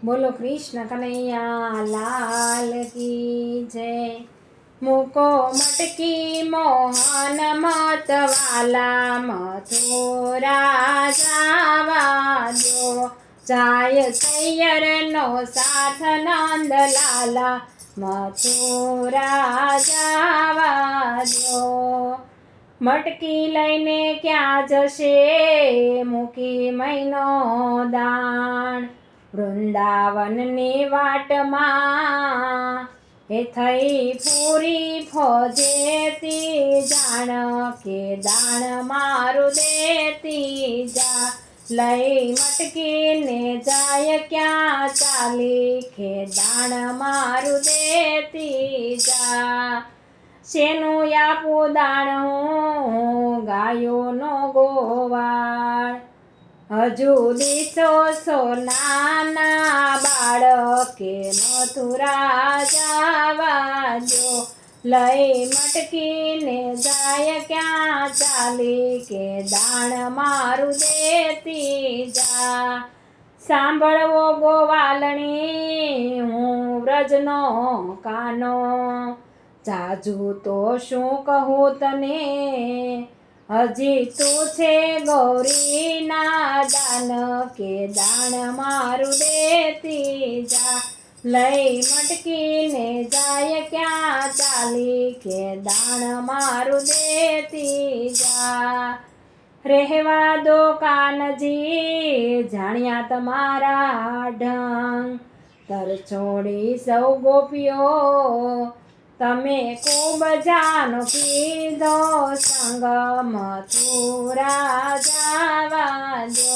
બોલો કૃષ્ણ કનૈયા લાલ કી જય। મૂકો મટકી મોહન મતવાલા મથુરા જાવા દો। જાય સૈયરનો સાથ નંદલાલા મથુરા જાવા દો। મટકી લઈને ક્યાં જશે મૂકી મહિનો દાણ। વૃંદાવનની વાટમાં એ થઈ પૂરી ફોજેતી જાણ કે દાણ મારું દેતી જા। લઈ મટકીને જાય ક્યાં ચાલી કે દાણ મારું દેતી જા। શેનું આપું દાણ હું ગાયોનો ગોવાળ। હજુ દીસો સોનાના બાળકે મથુરા જાવા દો। લઈ મટકીને જાય ક્યાં ચાલી કે દાણ મારું દેતી જા। સાંભળવો ગોવાલણી હું વ્રજનો કાનો। જાજુ તો શું કહું તને હજી તું છે ગૌરીના દાન કે દાણ મારું દેતી જા। લઈ મટકીને જાય ક્યાં ચાલી કે દાણ મારું દેતી જા। રહેવા દો કાનજી જાણ્યા તમારા ઢંગ। તરછોડી સૌ ગોપીઓ તમે ખૂબ જાનો કીધો સંગ। મથુરા જાવા દો।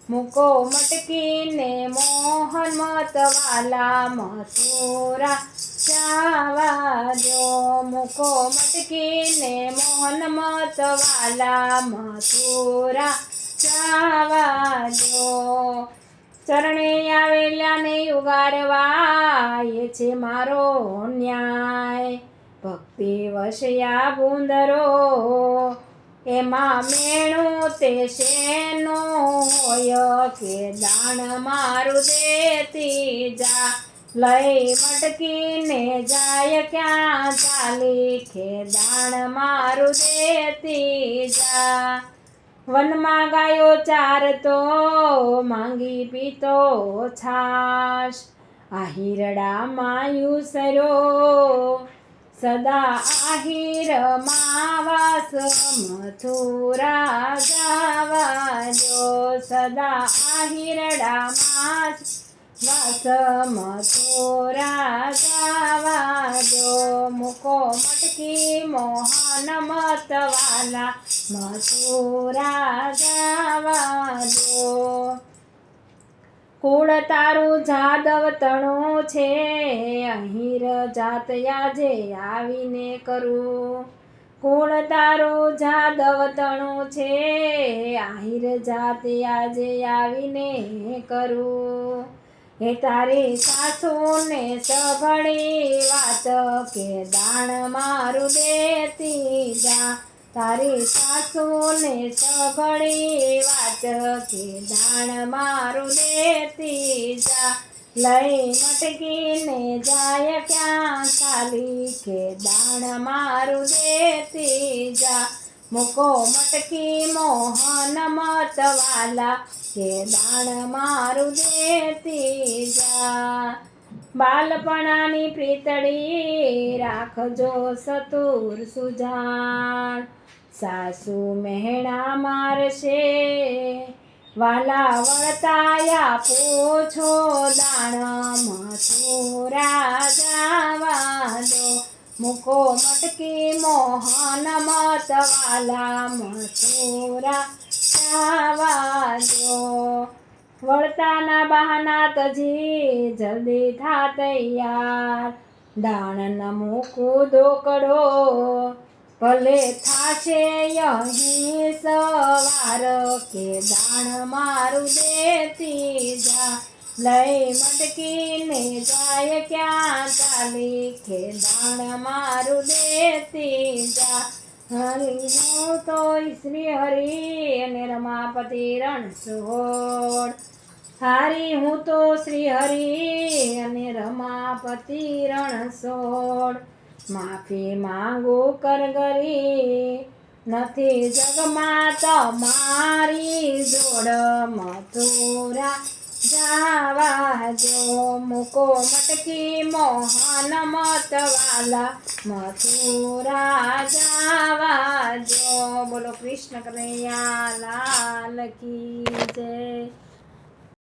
મૂકો મટકીને મોહન મતવાલા મથુરા જાવા દો। મૂકો મટકીને મોહન મતવાલા મથુરા જાવા દો। ચરણે આવેલાને ઉગારવા એ છે મારો ન્યાય। ભક્તિ વશ્યા ભૂંદરો એમાં મેણું તે શેનું હોય કે દાણ મારું દેતી જા। લઈ મટકીને જાય ક્યાં ચાલી કે દાણ મારું દેતી જા। વનમાં ગાયો ચારતો માંગી પીતો છાશ। આહિરડામાં યુસરો સદા આહિરમાં વાસ મથુરા જાવા દો। સદા આહિરડામાં વાસ મથુરા જાવા દો। મૂકો મટકી મોહન મતવાલા મથુરા જાવા દો। કુળ તારું જાદવ તણું છે અહીર જાત યાજે આવીને કરું। કુળ તારું જાદવ તણું છે આહીર જાત યાજે આવીને કરું। હે તારી સાસુને સભળી વાત કે દાણ મારું દેતી જા। તારી સાસુને સભળી વાત કે દાણ મારું દેતી જા। લઈ મટકીને જાય ક્યાં ચાલી કે દાણ મારું દેતી જા। મૂકો મટકી મોહન મતવાલા કે દાણ મારું દેતી જા। બાલપણાની પ્રીતળી રાખજો સતુર સુજાણ। સાસુ મહેણા મારશે વાલા વળતાયા પૂછો દાણ મથુરા જાવા દો। મૂકો મટકી મોહન મતવાલા મથુરા જાવા દો। વળતાના બહાના તજી જલ્દી થા તૈયાર। દાણ ન મૂકું દોકડો ભલે થાશે અહીં સવાર કે દાણ મારું દેતી જા। લઈ મટકીને જાય ક્યાં ચાલી કે દાણ મારું દેતી જા। હરિ તો શ્રી હરિ અને રમાપતિ રણછોડ। હારી હું તો શ્રી હરિ અને રમાપતિ રણછોડ માફી માંગુ કરગરી નથી જગમાં તમારી જોડ મથુરા જાવા જો મૂકો મટકી મોહન મતવાલા મથુરા જાવા જો. બોલો કૃષ્ણ કનૈયા લાલ કી જય.